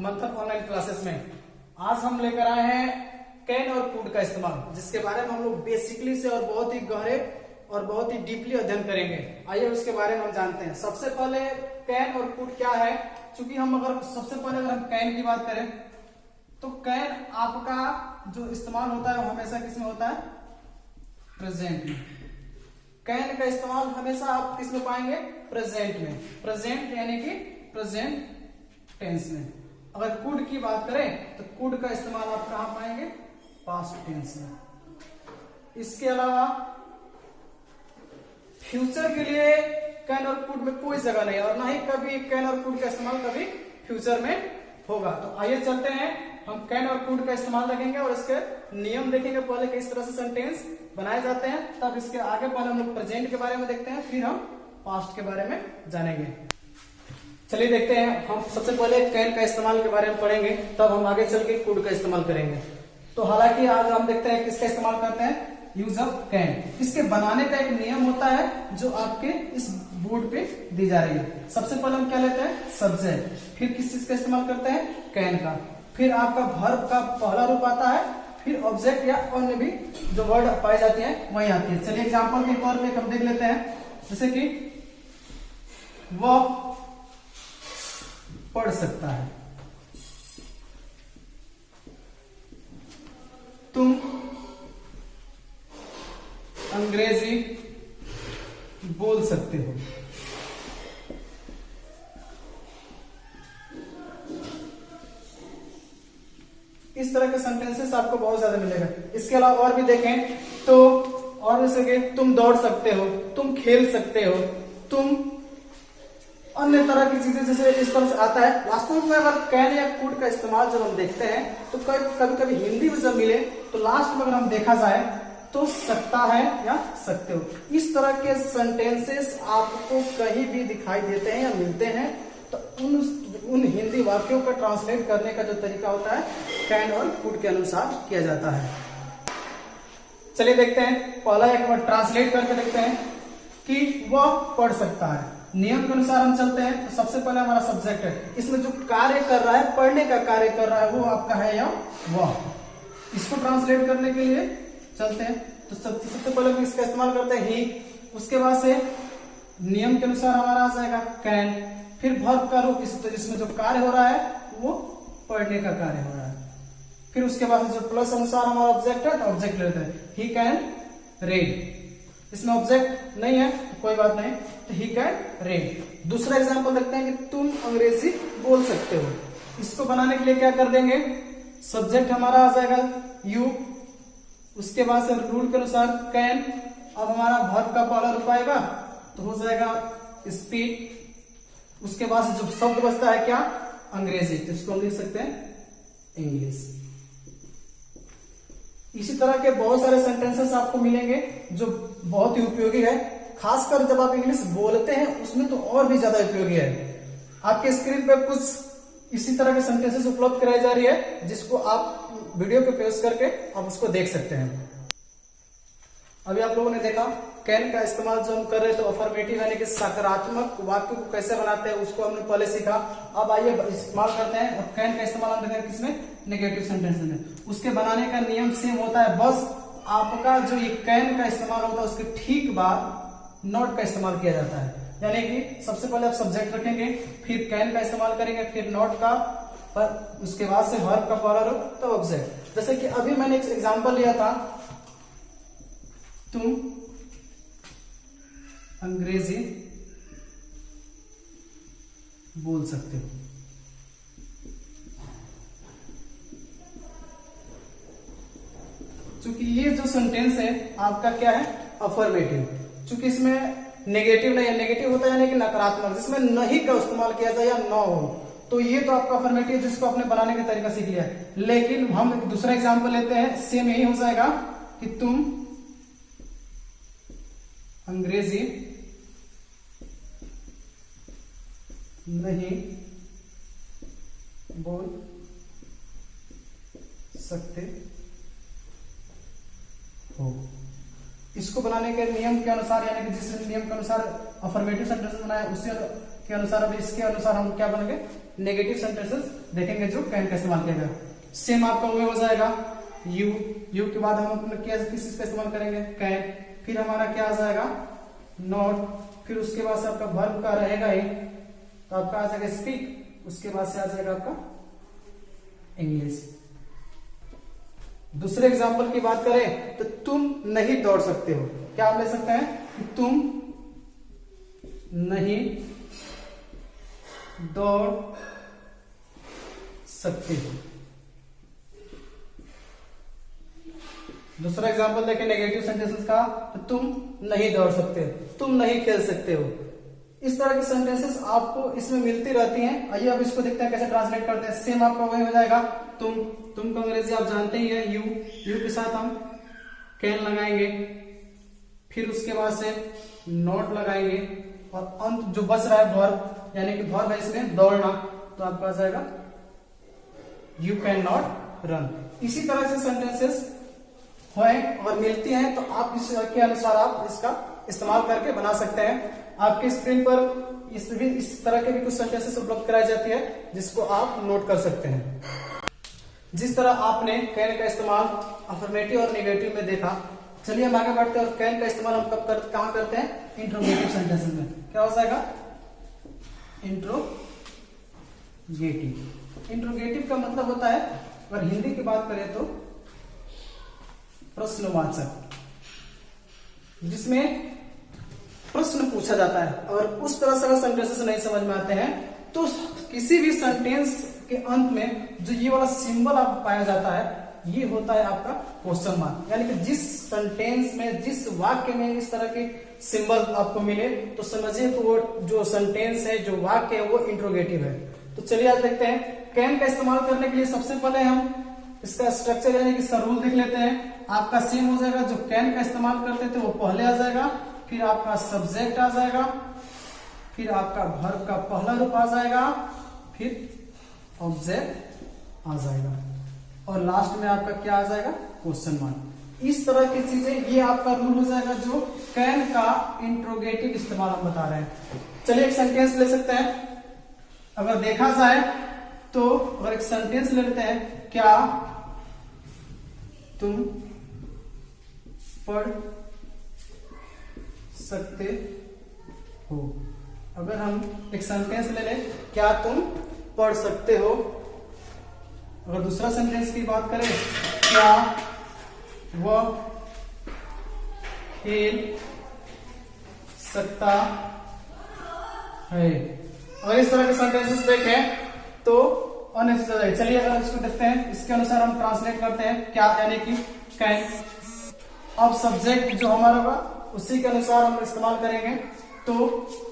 मंथन online classes में आज हम लेकर आए हैं कैन और कुड का इस्तेमाल, जिसके बारे में हम लोग बेसिकली से और बहुत ही गहरे और बहुत ही डीपली अध्ययन करेंगे। आइए उसके बारे में हम जानते हैं। सबसे पहले कैन और कुड क्या है। चूंकि हम सबसे पहले अगर हम कैन की बात करें तो कैन आपका जो इस्तेमाल होता है वो हमेशा किस में होता है? प्रेजेंट में। कैन का इस्तेमाल हमेशा आप किस में पाएंगे? प्रेजेंट में। प्रेजेंट यानी कि प्रेजेंट टेंस में। अगर कुड की बात करें तो कुड का इस्तेमाल आप कहां पाएंगे? पास्ट टेंस में। इसके अलावा फ्यूचर के लिए कैन और कुड में कोई जगह नहीं है और ना ही कभी कैन और कुड का इस्तेमाल कभी फ्यूचर में होगा। तो आइए चलते हैं, हम कैन और कुड का इस्तेमाल देखेंगे और इसके नियम देखेंगे, पहले किस तरह से सेंटेंस बनाए जाते हैं, तब इसके आगे पहले हम लोग प्रेजेंट के बारे में देखते हैं, फिर हम पास्ट के बारे में जानेंगे। चलिए देखते हैं। हम सबसे पहले कैन का इस्तेमाल के बारे में पढ़ेंगे, तब हम आगे चल के कुड का इस्तेमाल करेंगे। तो हालांकि आज हम देखते हैं किसका इस्तेमाल करते हैं? Use of can. इसके बनाने का एक नियम होता है जो आपके इस बोर्ड पे दी जा रही है। सबसे पहले हम क्या लेते हैं? सब्जेक्ट। फिर किस चीज का इस्तेमाल करते हैं? कैन का। फिर आपका वर्ब का पहला रूप आता है, फिर ऑब्जेक्ट या अन्य भी जो वर्ड पाई जाती है वही आती है। चलिए एग्जाम्पल के तौर पे हम देख लेते हैं, जैसे कि वह पढ़ सकता है, तुम अंग्रेजी बोल सकते हो। इस तरह के सेंटेंसेस आपको बहुत ज्यादा मिलेगा। इसके अलावा और भी देखें तो और जैसे कि तुम दौड़ सकते हो, तुम खेल सकते हो, तुम अन्य तरह की चीजें जैसे इस तरह से आता है। वास्तव में अगर कैन या कुड का इस्तेमाल जब हम देखते हैं तो कभी कभी हिंदी में जब मिले तो लास्ट में अगर हम देखा जाए तो सकता है या सकते हो। इस तरह के सेंटेंसेस आपको कहीं भी दिखाई देते हैं या मिलते हैं तो उन हिंदी वाक्यों का ट्रांसलेट करने का जो तरीका होता है कैन और कुड के अनुसार किया जाता है। चलिए देखते हैं, पहला एक बार ट्रांसलेट करके देखते हैं कि वह पढ़ सकता है। नियम के अनुसार हम चलते हैं। तो सबसे पहले हमारा सब्जेक्ट है, इसमें जो कार्य कर रहा है, पढ़ने का कार्य कर रहा है, वो आपका है या वह। इसको ट्रांसलेट करने के लिए चलते हैं। तो सबसे पहले हम इसका इस्तेमाल करते हैं ही। उसके बाद से नियम के अनुसार हमारा आ जाएगा कैन। फिर वर्ब का रूप जिसमें जो कार्य हो रहा है वो पढ़ने का कार्य हो रहा है। फिर उसके बाद जो प्लस अनुसार हमारा ऑब्जेक्ट है तो ऑब्जेक्ट लेते हैं, ही कैन रीड। इसमें ऑब्जेक्ट नहीं है तो कोई बात नहीं, तो ही कैन रीड। दूसरा एग्जांपल देखते हैं कि तुम अंग्रेजी बोल सकते हो। इसको बनाने के लिए क्या कर देंगे? सब्जेक्ट हमारा आ जाएगा यू, उसके बाद से रूल के अनुसार कैन। अब हमारा वर्ब का पहला रूप आएगा तो हो जाएगा स्पीक। उसके बाद से जो शब्द बचता है क्या? अंग्रेजी, तो इसको हम लिख सकते हैं इंग्लिश। इसी तरह के बहुत सारे सेंटेंसेस आपको मिलेंगे जो बहुत ही उपयोगी है, खासकर जब आप इंग्लिश बोलते हैं उसमें तो और भी ज्यादा उपयोगी है। आपके स्क्रीन पे कुछ इसी तरह के सेंटेंसेस उपलब्ध कराई जा रही है जिसको आप वीडियो पे पेश करके आप उसको देख सकते हैं। अभी आप लोगों ने देखा कैन का इस्तेमाल जो हम कर रहे थे अफर्मेटिव यानी कि सकारात्मक वाक्य को कैसे बनाते हैं उसको हमने पहले सीखा। अब आइए इस्तेमाल करते हैं। और कैन का इस्तेमाल हम देखें किसमें? नेगेटिव सेंटेंस में। उसके बनाने का नियम सेम होता है, बस आपका जो ये कैन का इस्तेमाल होता है उसके ठीक बाद नॉट का इस्तेमाल किया जाता है। यानी कि सबसे पहले आप सब्जेक्ट रखेंगे, फिर कैन का इस्तेमाल करेंगे, फिर नॉट का, पर उसके बाद से वर्ब का पहला रूप तब ऑब्जेक्ट। जैसे कि अभी मैंने एक एग्जांपल लिया था, तुम अंग्रेजी बोल सकते हो। चूंकि ये जो सेंटेंस है आपका क्या है? अफर्मेटिव। चूंकि इसमें नेगेटिव नहीं है, नेगेटिव होता है यानी कि नकारात्मक, जिसमें नहीं का इस्तेमाल किया जाए या न हो, तो ये तो आपका अफर्मेटिव जिसको आपने बनाने का तरीका सीख लिया है। लेकिन हम दूसरा एग्जांपल लेते हैं, सेम यही हो जाएगा कि तुम अंग्रेजी नहीं बोल सकते हो। इसको बनाने के नियम के अनुसार यानी कि जिस नियम के अनुसार अफर्मेटिव सेंटेंस बनाया के अनुसार, अब इसके अनुसार हम क्या बनेंगे, नेगेटिव सेंटेंसेस देखेंगे जो कैन का इस्तेमाल किया गया। सेम आपका वो हो जाएगा यू, यू के बाद हम क्या किस चीज का इस्तेमाल करेंगे, कैन, फिर हमारा क्या आ जाएगा नॉट, फिर उसके बाद से आपका वर्ब का रहेगा ही, तो आपका आ जाएगा स्पीक, उसके बाद से आ जाएगा आपका इंग्लिश। दूसरे एग्जाम्पल की बात करें तो तुम नहीं दौड़ सकते हो, क्या आप ले सकते हैं कि तुम नहीं दौड़ सकते हो। दूसरा एग्जाम्पल देखें नेगेटिव सेंटेंसेस का, तो तुम नहीं दौड़ सकते, तुम नहीं खेल सकते हो। इस तरह की सेंटेंसेस आपको इसमें मिलती रहती हैं। आइए अब इसको देखते हैं कैसे ट्रांसलेट करते हैं। सेम आपका वही हो जाएगा, तुम का अंग्रेजी आप जानते ही है, यू के साथ हम कैन लगाएंगे, फिर उसके बाद से नॉट लगाएंगे, और अंत जो बच रहा है वर्ब, यानी कि वर्ब है इसमें दौड़ना, तो आपका आ जाएगा यू कैन नॉट रन। इसी तरह से सेंटेंसेस हैं और मिलती हैं, तो आप इसके अनुसार आप इसका इस्तेमाल करके बना सकते हैं। आपके स्क्रीन पर इस तरह के भी कुछ सेंटेंसेस उपलब्ध कराई जाती है जिसको आप नोट कर सकते हैं। जिस तरह आपने कैन का इस्तेमाल अफर्मेटिव और नेगेटिव में देखा, चलिए हम आगे बढ़ते हैं। और कैन का इस्तेमाल हम कहां करते हैं, इंट्रोगेटिव सेंटेंसेस में। क्या हो जाएगा, इंट्रोगेटिव। इंट्रोगेटिव का मतलब होता है, अगर हिंदी की बात करें तो प्रश्नवाचक, जिसमें प्रश्न पूछा जाता है। और उस तरह से अगर सेंटेंसेस नहीं समझ में आते हैं तो किसी भी सेंटेंस के अंत में जो ये वाला सिंबल आपको पाया जाता है, ये होता है आपका क्वेश्चन मार्क। यानी कि जिस सेंटेंस में, जिस वाक्य में इस तरह के सिंबल आपको मिले तो समझिए कि वो जो सेंटेंस है, जो वाक्य है, वो इंट्रोगेटिव है। तो चलिए आज देखते हैं कैन का इस्तेमाल करने के लिए। सबसे पहले हम इसका स्ट्रक्चर यानी कि इसका रूल देख लेते हैं। आपका सेम हो जाएगा, जो कैन का इस्तेमाल करते थे वो पहले आ जाएगा, फिर आपका सब्जेक्ट आ जाएगा, फिर आपका वर्ब का पहला रूप आ जाएगा, फिर ऑब्जेक्ट आ जाएगा, और लास्ट में आपका क्या आ जाएगा, क्वेश्चन मार्क। इस तरह की चीजें, ये आपका रूल हो जाएगा जो कैन का इंट्रोगेटिव इस्तेमाल हम बता रहे हैं। चलिए एक सेंटेंस ले सकते हैं। अगर देखा जाए तो अगर एक सेंटेंस ले लेते हैं, क्या तुम पढ़ सकते हो। अगर हम एक सेंटेंस ले लें, क्या तुम पढ़ सकते हो। अगर दूसरा सेंटेंस की बात करें, क्या वह खेल सकता है। अगर इस तरह के सेंटेंसेस देखें तो अननेसेसरी। चलिए अगर इसको देखते हैं, इसके अनुसार हम ट्रांसलेट करते हैं, क्या यानी कि कैन। अब सब्जेक्ट जो हमारा होगा उसी के अनुसार हम इस्तेमाल करेंगे। तो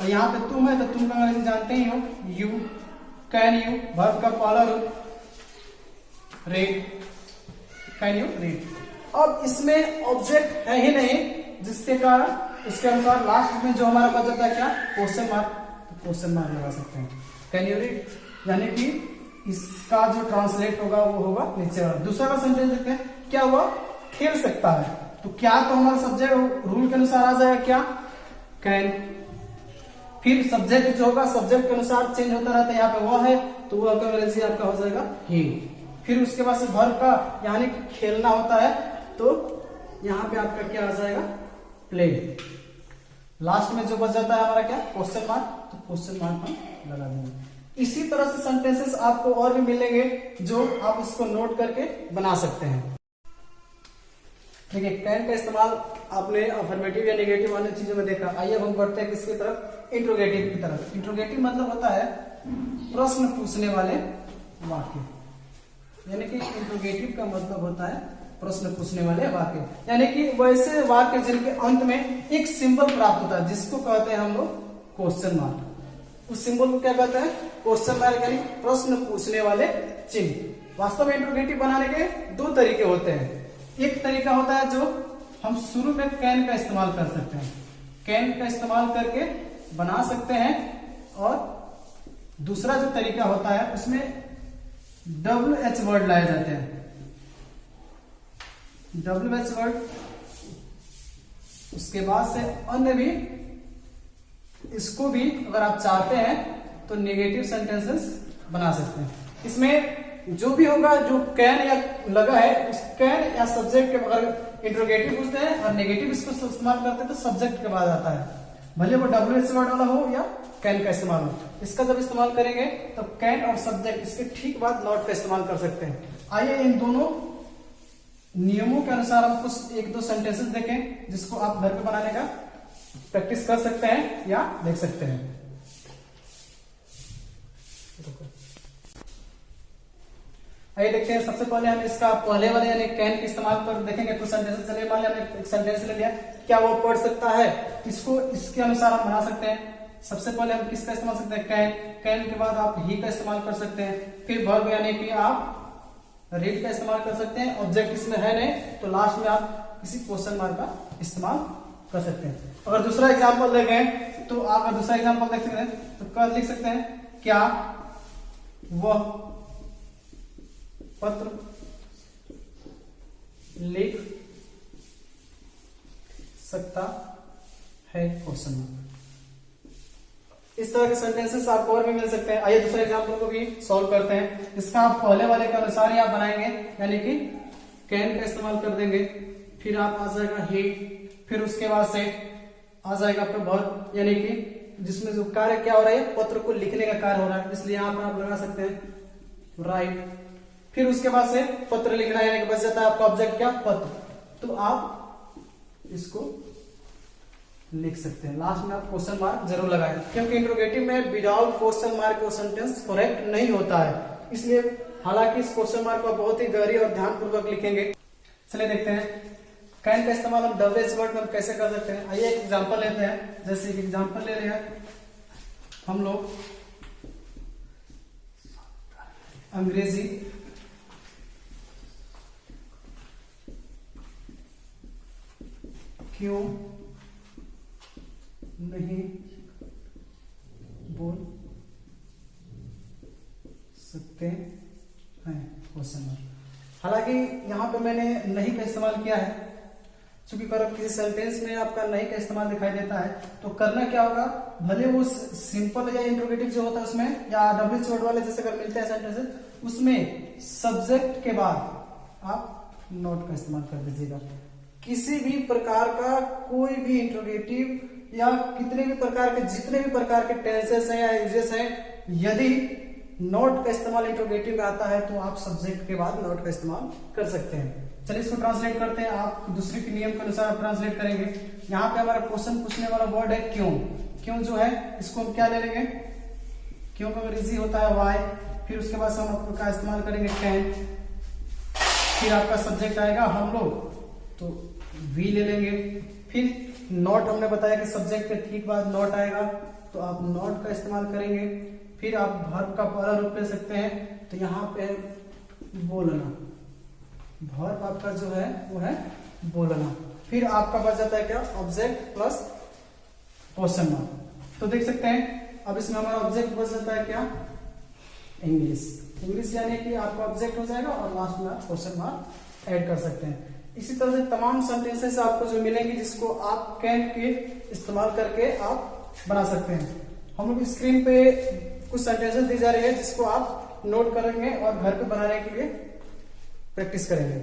यहाँ पे तुम है, तो तुम का अंग्रेजी जानते ही हो, यू, कैन यू, वर्ब का पहला रूप रीड, कैन यू रीड। अब इसमें ऑब्जेक्ट है ही नहीं, जिसके कारण इसके अनुसार लास्ट में जो हमारा बच जाता है क्या, क्वेश्चन मार्क। तो क्वेश्चन मार्क लगा सकते हैं, कैन यू रीड, यानी कि इसका जो ट्रांसलेट होगा वो होगा नीचे वाला। दूसरा का सेंटेंस देखते हैं, क्या हुआ, खेल सकता है। तो क्या तो हमारा सब्जेक्ट रूल के अनुसार आ जाएगा क्या, कैन। फिर सब्जेक्ट जो होगा सब्जेक्ट के अनुसार चेंज होता रहता है, यहाँ पे वह है तो वो आपका अंग्रेजी आपका हो जाएगा ही। फिर उसके बाद से वर्ब का यानी कि खेलना होता है, तो यहाँ पे आपका क्या आ जाएगा, प्ले। लास्ट में जो बच जाता है हमारा क्या, क्वेश्चन मार्क। तो क्वेश्चन मार्क हम लगा देंगे। इसी तरह से सेंटेंसेस आपको और भी मिलेंगे जो आप उसको नोट करके बना सकते हैं। देखिए कैन का इस्तेमाल आपने अफर्मेटिव या नेगेटिव अन्य चीजों में देखा। आइए अब हम बढ़ते हैं किसकी तरफ, इंट्रोगेटिव की तरफ। इंट्रोगेटिव मतलब होता है प्रश्न पूछने वाले वाक्य, यानी कि इंट्रोगेटिव का मतलब होता है प्रश्न पूछने वाले वाक्य, यानी कि वैसे वाक्य जिनके अंत में एक सिंबल प्राप्त होता है, जिसको कहते हैं हम लोग क्वेश्चन मार्क। उस सिंबल को क्या कहते हैं, क्वेश्चन मार्क, यानी प्रश्न पूछने वाले चिन्ह। वास्तव में इंट्रोगेटिव बनाने के दो तरीके होते हैं। एक तरीका होता है जो हम शुरू में कैन का इस्तेमाल कर सकते हैं, कैन का इस्तेमाल करके बना सकते हैं। और दूसरा जो तरीका होता है उसमें WH वर्ड लाए जाते हैं, WH वर्ड। उसके बाद से अन्य भी इसको भी अगर आप चाहते हैं तो नेगेटिव सेंटेंसेस बना सकते हैं। इसमें जो भी होगा, जो कैन या लगा है, उस कैन या सब्जेक्ट के अगर इंट्रोगेटिव पूछते हैं और नेगेटिव इसको इस्तेमाल करते हैं तो सब्जेक्ट के बाद आता है, भले वो WH वर्ड वाला हो या कैन का इस्तेमाल हो। इसका जब इस्तेमाल करेंगे तो कैन और सब्जेक्ट इसके ठीक बाद नॉट का इस्तेमाल कर सकते हैं। आइए इन दोनों नियमों के अनुसार हम कुछ एक दो सेंटेंसेस देखें जिसको आप घर पे बनाने का प्रैक्टिस कर सकते हैं या देख सकते हैं। आइए देखते हैं। सबसे पहले हम इसका पहले वाले यानी कैन के इस्तेमाल पर देखेंगे कुछ सेंटेंसेस। चलिए मान लिया हमने एक सेंटेंस ले लिया, क्या वो पढ़ सकता है, इसको इसके अनुसार हम बना सकते हैं। सबसे पहले हम किसका इस्तेमाल सकते हैं, कैन। कैन के बाद आप ही का इस्तेमाल कर सकते हैं। फिर वर्ब यानी कि आप रीड का इस्तेमाल कर सकते हैं। ऑब्जेक्ट इसमें है नहीं तो लास्ट में आप किसी क्वेश्चन मार्क का इस्तेमाल कर सकते हैं। अगर दूसरा एग्जाम्पल देखें तो आप अगर दूसरा एग्जाम्पल देख सकते हैं तो क्या लिख सकते हैं, क्या वह पत्र लिख सकता है, क्वेश्चन मार्क। इस तरह के सेंटेंसेस आपको और भी मिल सकते हैं। आइए दूसरे एग्जाम्पल को भी सॉल्व करते हैं। इसका आप पहले वाले के अनुसार ही आप बनाएंगे, यानी कि कैन का इस्तेमाल कर देंगे, फिर आप आ जाएगा ही, फिर उसके बाद से आ जाएगा आपका वर्ब, यानी कि जिसमें जो कार्य क्या हो रहा है, पत्र को लिखने का कार्य हो रहा है, इसलिए यहां पर आप लगा सकते हैं राइट। फिर उसके बाद से पत्र लिखना है, यानी कि बच जाता है आपका ऑब्जेक्ट क्या, पत्र। तो आप इसको लिख सकते हैं। लास्ट में आप क्वेश्चन मार्क जरूर लगाएं, क्योंकि इंट्रोगेटिव में विदाउट क्वेश्चन मार्क वो सेंटेंस करेक्ट नहीं होता है। इसलिए हालांकि इस क्वेश्चन मार्क को बहुत ही गहरी और ध्यानपूर्वक लिखेंगे। चलिए देखते हैं कैन का इस्तेमाल हम WH वर्ड में कैसे कर सकते हैं। आइए एक एग्जांपल लेते हैं। जैसे एक एग्जांपल ले लिया हम लोग, अंग्रेजी क्यों नहीं बोल सकते हैं, क्वेश्चन मार्क। हालांकि यहां पे मैंने नहीं का इस्तेमाल किया है, क्योंकि अगर किसी सेंटेंस में आपका नहीं का इस्तेमाल दिखाई देता है तो करना क्या होगा, भले वो सिंपल या इंट्रोगेटिव जो होता है उसमें या WH वर्ड वाले जैसे अगर मिलते हैं सेंटेंसेस, उसमें सब्जेक्ट के बाद आप नॉट का इस्तेमाल कर दीजिएगा। किसी भी प्रकार का कोई भी इंट्रोगेटिव या कितने भी प्रकार के जितने भी प्रकार के टेंसेस हैं या यूजेस हैं, यदि नॉट का इस्तेमाल इंट्रोगेटिव में आता है तो आप सब्जेक्ट के बाद नॉट का इस्तेमाल कर सकते हैं। चलिए इसको ट्रांसलेट करते हैं। आप दूसरे के नियम के अनुसार आप ट्रांसलेट करेंगे। यहाँ पे हमारा क्वेश्चन पूछने वाला वर्ड है क्यों। क्यों जो है इसको हम क्या ले लेंगे, क्यों का इजी होता है वाई। फिर उसके बाद हम आपका इस्तेमाल करेंगे कैन। फिर आपका सब्जेक्ट आएगा हम लोग तो वी ले लेंगे। फिर नॉट हमने बताया कि सब्जेक्ट के ठीक बाद नॉट आएगा तो आप नॉट का इस्तेमाल करेंगे। फिर आप वर्ब का पहला रूप ले सकते हैं, तो यहाँ पे बोलना, वर्ब आपका जो है वो है बोलना। फिर आपका बच जाता है क्या, ऑब्जेक्ट प्लस क्वेश्चन मार्क। तो देख सकते हैं अब इसमें हमारा ऑब्जेक्ट बच जाता है क्या, इंग्लिश। इंग्लिश यानी कि आपका ऑब्जेक्ट हो जाएगा और लास्ट में आप क्वेश्चन मार्क ऐड कर सकते हैं। इसी तरह से तमाम सेंटेंसेस आपको जो मिलेंगे जिसको आप कैन के इस्तेमाल करके आप बना सकते हैं। हम लोग स्क्रीन पे कुछ सेंटेंसेस दी जा रही है जिसको आप नोट करेंगे और घर पे बनाने के लिए प्रैक्टिस करेंगे।